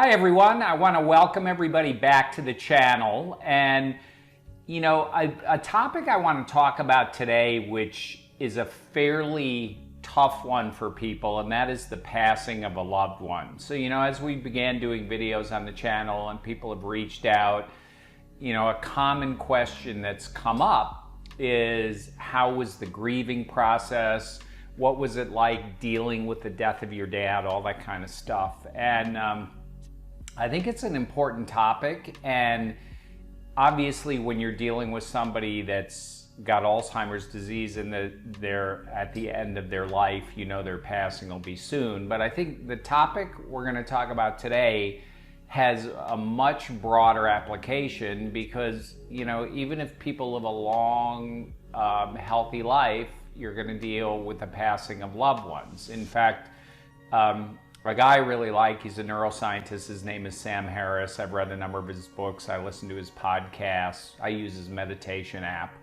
Hi everyone, I want to welcome everybody back to the channel, and a topic I want to talk about today, which is a fairly tough one for people, and that is the passing of a loved one. So as we began doing videos on the channel and people have reached out, a common question that's come up is, how was the grieving process? What was it like dealing with the death of your dad? All that kind of stuff. And I think it's an important topic, and obviously when you're dealing with somebody that's got Alzheimer's disease and they're at the end of their life, their passing will be soon. But I think the topic we're going to talk about today has a much broader application because, even if people live a long, healthy life, you're going to deal with the passing of loved ones. In fact, a guy I really like, he's a neuroscientist, his name is Sam Harris. I've read a number of his books, I listen to his podcasts, I use his meditation app.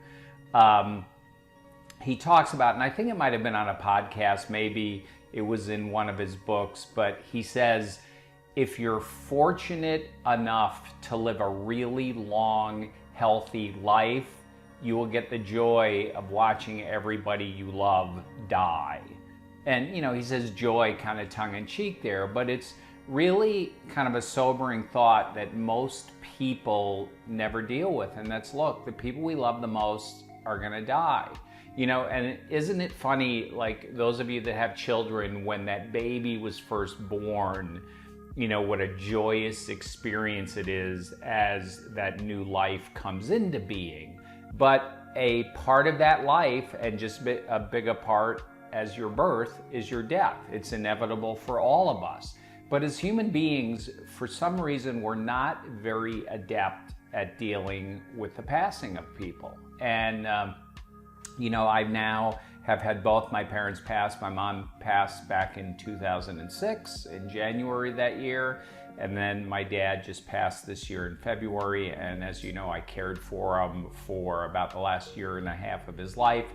He talks about, and I think it might have been on a podcast, maybe it was in one of his books, but he says, if you're fortunate enough to live a really long, healthy life, you will get the joy of watching everybody you love die. And he says joy kind of tongue-in-cheek there, but it's really kind of a sobering thought that most people never deal with, and that's, look, the people we love the most are gonna die. And isn't it funny, like those of you that have children, when that baby was first born, what a joyous experience it is as that new life comes into being. But a part of that life, and just a bigger part as your birth, is your death. It's inevitable for all of us. But as human beings, for some reason, we're not very adept at dealing with the passing of people. And, I now have had both my parents pass. My mom passed back in 2006, in January that year. And then my dad just passed this year in February. And as you know, I cared for him for about the last year and a half of his life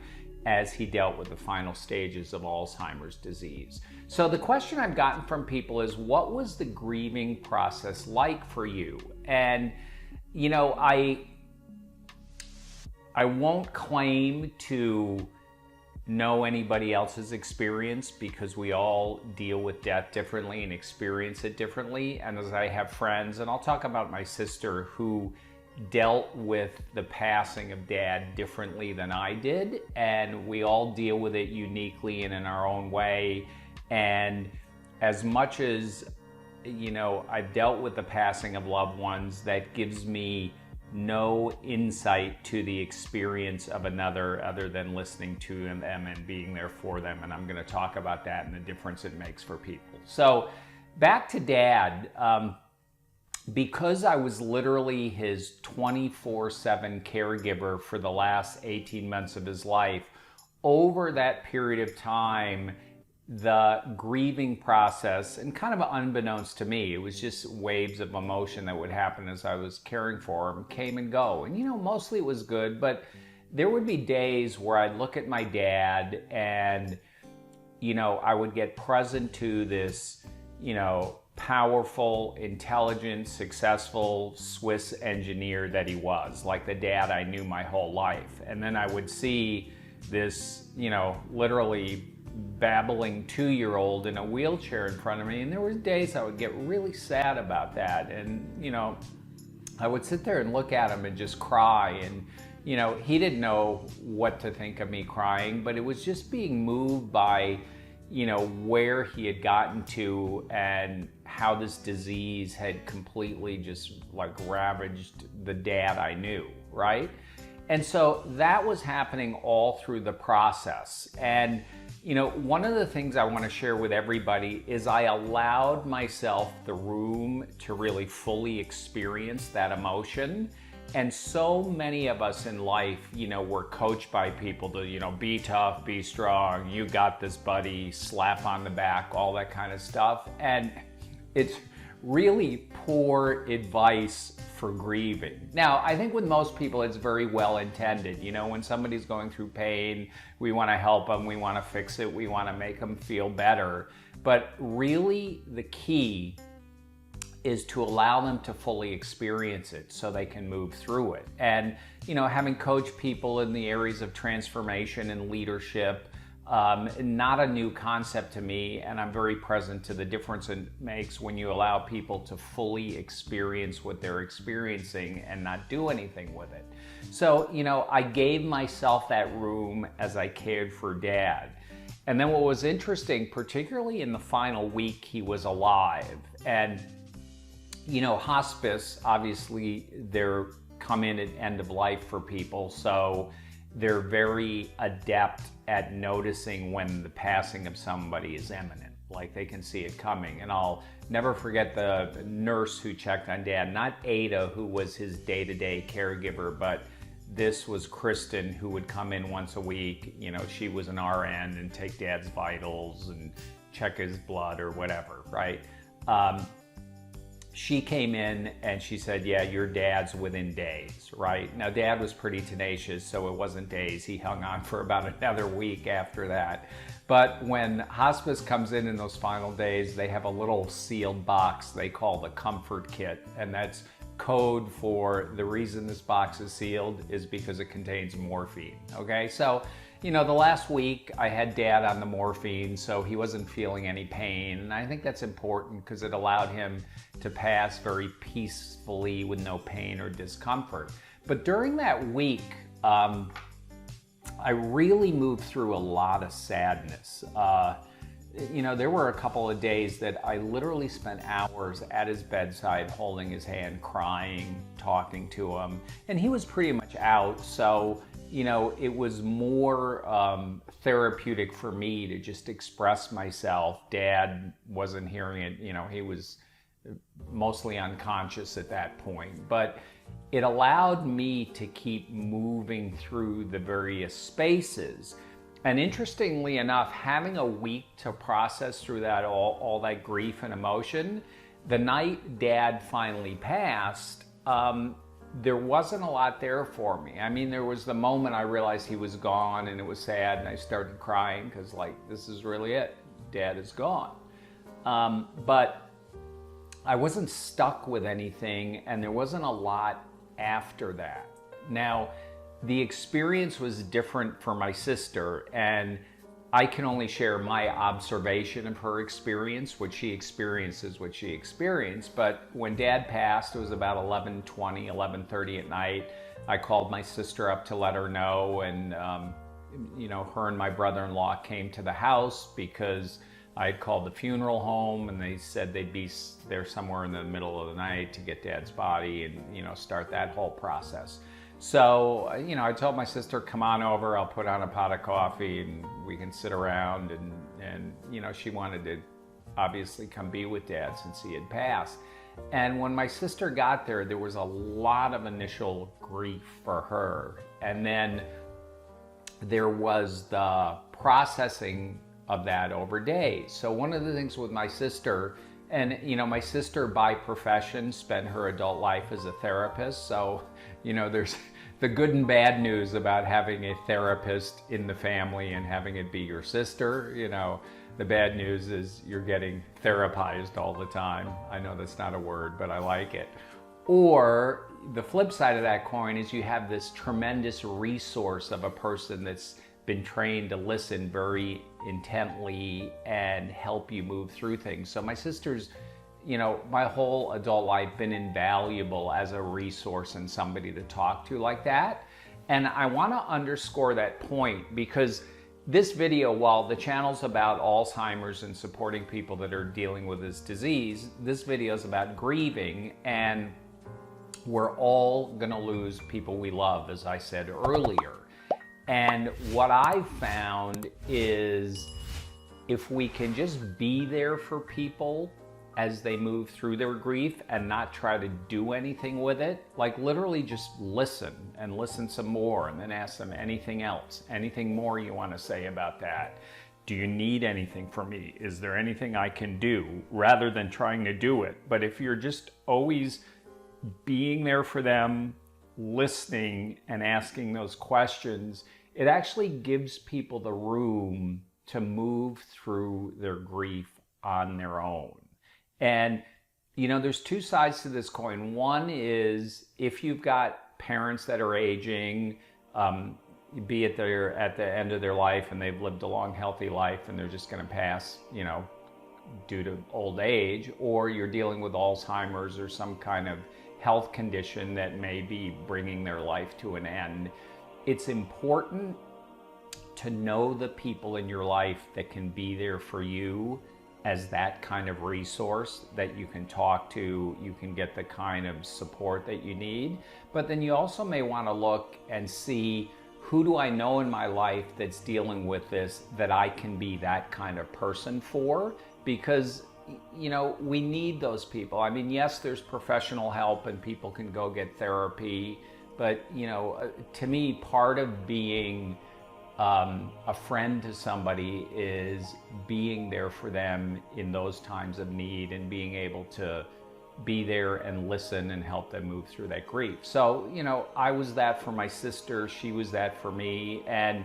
as he dealt with the final stages of Alzheimer's disease. So the question I've gotten from people is, what was the grieving process like for you? And, I won't claim to know anybody else's experience because we all deal with death differently and experience it differently. And as I have friends, and I'll talk about my sister who dealt with the passing of dad differently than I did, and we all deal with it uniquely and in our own way. And as much as I've dealt with the passing of loved ones, that gives me no insight to the experience of another other than listening to them and being there for them. And I'm going to talk about that and the difference it makes for people. So back to dad. Because I was literally his 24/7 caregiver for the last 18 months of his life, over that period of time, the grieving process, and kind of unbeknownst to me, it was just waves of emotion that would happen as I was caring for him, came and go. And mostly it was good, but there would be days where I'd look at my dad and, I would get present to this, powerful, intelligent, successful Swiss engineer that he was, like the dad I knew my whole life. And then I would see this, literally babbling 2-year-old in a wheelchair in front of me. And there were days I would get really sad about that. And, I would sit there and look at him and just cry. And, he didn't know what to think of me crying, but it was just being moved by, where he had gotten to and how this disease had completely just like ravaged the dad I knew, right? And so that was happening all through the process. And, one of the things I want to share with everybody is I allowed myself the room to really fully experience that emotion. And so many of us in life, we're coached by people to, be tough, be strong, you got this, buddy, slap on the back, all that kind of stuff. And it's really poor advice for grieving. Now, I think with most people, it's very well intended. When somebody's going through pain, we want to help them, we want to fix it, we want to make them feel better. But really, the key is to allow them to fully experience it so they can move through it. And, having coached people in the areas of transformation and leadership, not a new concept to me, and I'm very present to the difference it makes when you allow people to fully experience what they're experiencing and not do anything with it. So, I gave myself that room as I cared for Dad. And then what was interesting, particularly in the final week he was alive, and hospice, obviously they're come in at end of life for people, so they're very adept at noticing when the passing of somebody is imminent. Like, they can see it coming. And I'll never forget the nurse who checked on Dad, not Ada, who was his day-to-day caregiver, but this was Kristen, who would come in once a week. She was an RN and take Dad's vitals and check his blood or whatever, right? She came in and she said, yeah, your dad's within days, right? Now, Dad was pretty tenacious, so it wasn't days. He hung on for about another week after that. But when hospice comes in those final days, they have a little sealed box they call the comfort kit. And that's code for the reason this box is sealed is because it contains morphine, okay? So, the last week I had Dad on the morphine, so he wasn't feeling any pain. And I think that's important because it allowed him to pass very peacefully with no pain or discomfort. But during that week, I really moved through a lot of sadness. There were a couple of days that I literally spent hours at his bedside holding his hand, crying, talking to him. And he was pretty much out, so it was more therapeutic for me to just express myself. Dad wasn't hearing it, he was mostly unconscious at that point. But it allowed me to keep moving through the various spaces. And interestingly enough, having a week to process through that all that grief and emotion, the night Dad finally passed, there wasn't a lot there for me. I mean, there was the moment I realized he was gone and it was sad, and I started crying because, this is really it. Dad is gone. But I wasn't stuck with anything, and there wasn't a lot after that. Now, the experience was different for my sister, and I can only share my observation of her experience. What she experiences, what she experienced. But when Dad passed, it was about 11:20, 11:30 at night. I called my sister up to let her know, and her and my brother-in-law came to the house because I had called the funeral home, and they said they'd be there somewhere in the middle of the night to get Dad's body and start that whole process. So, I told my sister, come on over, I'll put on a pot of coffee and we can sit around. And she wanted to obviously come be with Dad since he had passed. And when my sister got there, there was a lot of initial grief for her. And then there was the processing of that over days. So one of the things with my sister, and my sister by profession spent her adult life as a therapist. So, there's the good and bad news about having a therapist in the family and having it be your sister. The bad news is you're getting therapized all the time. I know that's not a word, but I like it. Or the flip side of that coin is you have this tremendous resource of a person that's been trained to listen very intently and help you move through things. So my sister's, my whole adult life been invaluable as a resource and somebody to talk to like that. And I want to underscore that point because this video, while the channel's about Alzheimer's and supporting people that are dealing with this disease, this video is about grieving, and we're all gonna lose people we love, as I said earlier. And what I found is if we can just be there for people as they move through their grief and not try to do anything with it, like literally just listen and listen some more and then ask them anything else, anything more you want to say about that. Do you need anything from me? Is there anything I can do? Rather than trying to do it. But if you're just always being there for them, listening and asking those questions, it actually gives people the room to move through their grief on their own. And There's two sides to this coin. One is if you've got parents that are aging, be it they're at the end of their life and they've lived a long, healthy life and they're just going to pass, due to old age, or you're dealing with Alzheimer's or some kind of health condition that may be bringing their life to an end. It's important to know the people in your life that can be there for you as that kind of resource that you can talk to, you can get the kind of support that you need. But then you also may want to look and see, who do I know in my life that's dealing with this that I can be that kind of person for? Because, we need those people. I mean, yes, there's professional help and people can go get therapy, but, to me, part of being a friend to somebody is being there for them in those times of need and being able to be there and listen and help them move through that grief. So, I was that for my sister, she was that for me. And,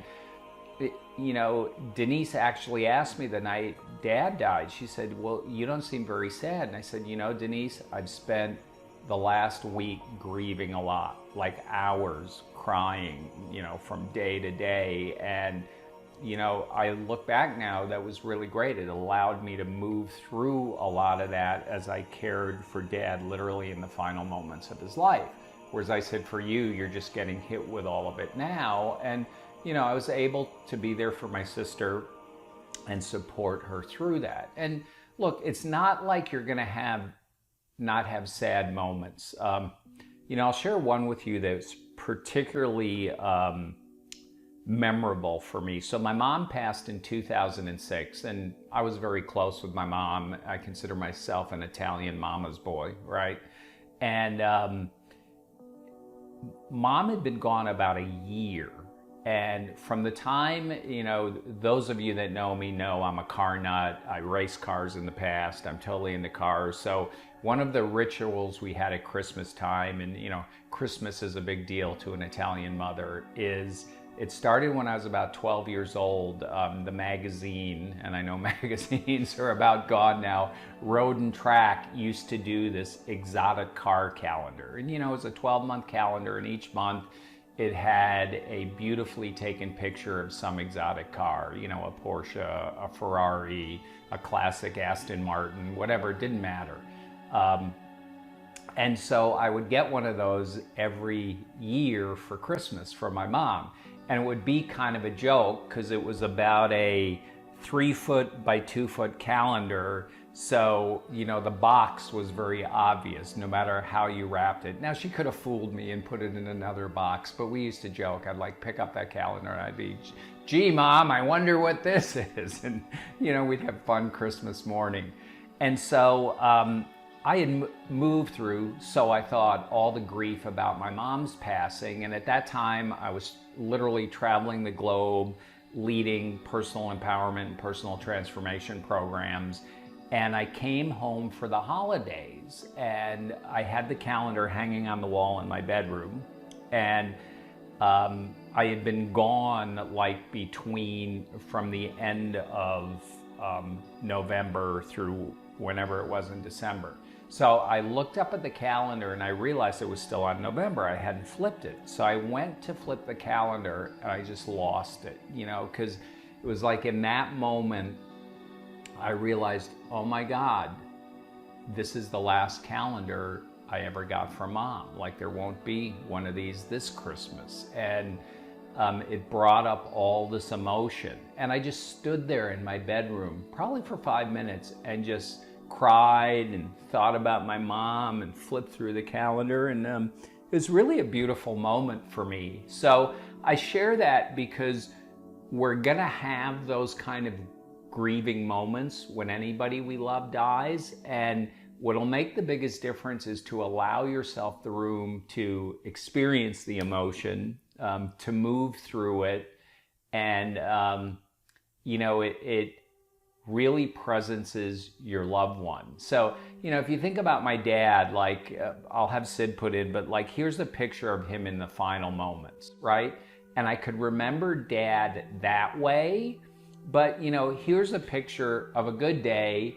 Denise actually asked me the night Dad died, she said, well, you don't seem very sad. And I said, Denise, I've spent the last week grieving a lot, like hours crying, from day to day. And, I look back now, that was really great. It allowed me to move through a lot of that as I cared for Dad literally in the final moments of his life. Whereas I said, for you, you're just getting hit with all of it now. And, I was able to be there for my sister and support her through that. And look, it's not like you're going to not have sad moments. I'll share one with you that's particularly memorable for me. So my mom passed in 2006, and I was very close with my mom. I consider myself an Italian mama's boy, right? And Mom had been gone about a year. And from the time, those of you that know me know I'm a car nut. I raced cars in the past. I'm totally into cars. So one of the rituals we had at Christmas time, and Christmas is a big deal to an Italian mother, is it started when I was about 12 years old. The magazine, and I know magazines are about gone now, Road and Track used to do this exotic car calendar. And it was a 12-month calendar, and each month it had a beautifully taken picture of some exotic car, a Porsche, a Ferrari, a classic Aston Martin, whatever, it didn't matter. And so I would get one of those every year for Christmas from my mom. And it would be kind of a joke because it was about a 3-foot by 2-foot calendar. So, the box was very obvious no matter how you wrapped it. Now, she could have fooled me and put it in another box, but we used to joke. I'd pick up that calendar and I'd be, gee, Mom, I wonder what this is. And, we'd have fun Christmas morning. And so I had moved through, so I thought, all the grief about my mom's passing. And at that time, I was literally traveling the globe, leading personal empowerment and personal transformation programs. And I came home for the holidays, and I had the calendar hanging on the wall in my bedroom. And I had been gone from the end of November through whenever it was in December. So I looked up at the calendar and I realized it was still on November. I hadn't flipped it. So I went to flip the calendar and I just lost it, because it was like in that moment, I realized, oh my God, this is the last calendar I ever got from Mom. There won't be one of these this Christmas. And it brought up all this emotion. And I just stood there in my bedroom, probably for 5 minutes, and just cried and thought about my mom and flipped through the calendar. And it was really a beautiful moment for me. So I share that because we're going to have those kind of grieving moments when anybody we love dies. And what'll make the biggest difference is to allow yourself the room to experience the emotion, to move through it. And, it really presences your loved one. So, if you think about my dad, I'll have Sid put in, but here's a picture of him in the final moments, right? And I could remember Dad that way. But, here's a picture of a good day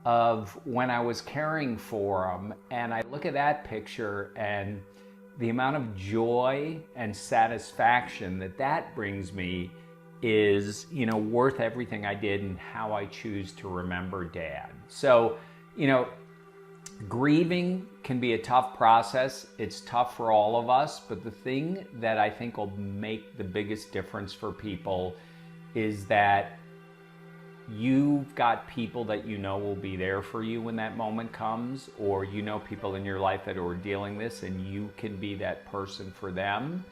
of when I was caring for him, and I look at that picture and the amount of joy and satisfaction that that brings me is, worth everything I did and how I choose to remember Dad. So, grieving can be a tough process. It's tough for all of us, but the thing that I think will make the biggest difference for people is that you've got people that will be there for you when that moment comes, or people in your life that are dealing this, and you can be that person for them.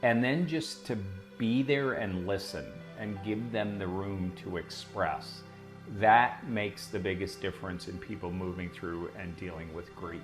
And then just to be there and listen and give them the room to express. That makes the biggest difference in people moving through and dealing with grief.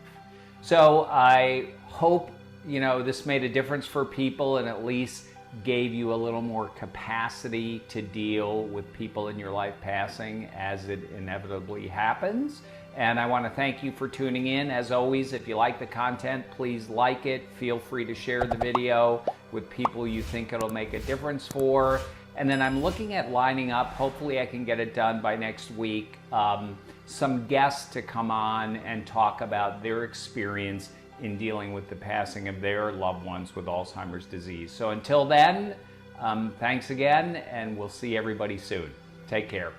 So I hope, this made a difference for people and at least gave you a little more capacity to deal with people in your life passing as it inevitably happens. And I want to thank you for tuning in. As always, if you like the content, please like it. Feel free to share the video with people you think it'll make a difference for. And then I'm looking at lining up, hopefully I can get it done by next week, some guests to come on and talk about their experience in dealing with the passing of their loved ones with Alzheimer's disease. So until then, thanks again, and we'll see everybody soon. Take care.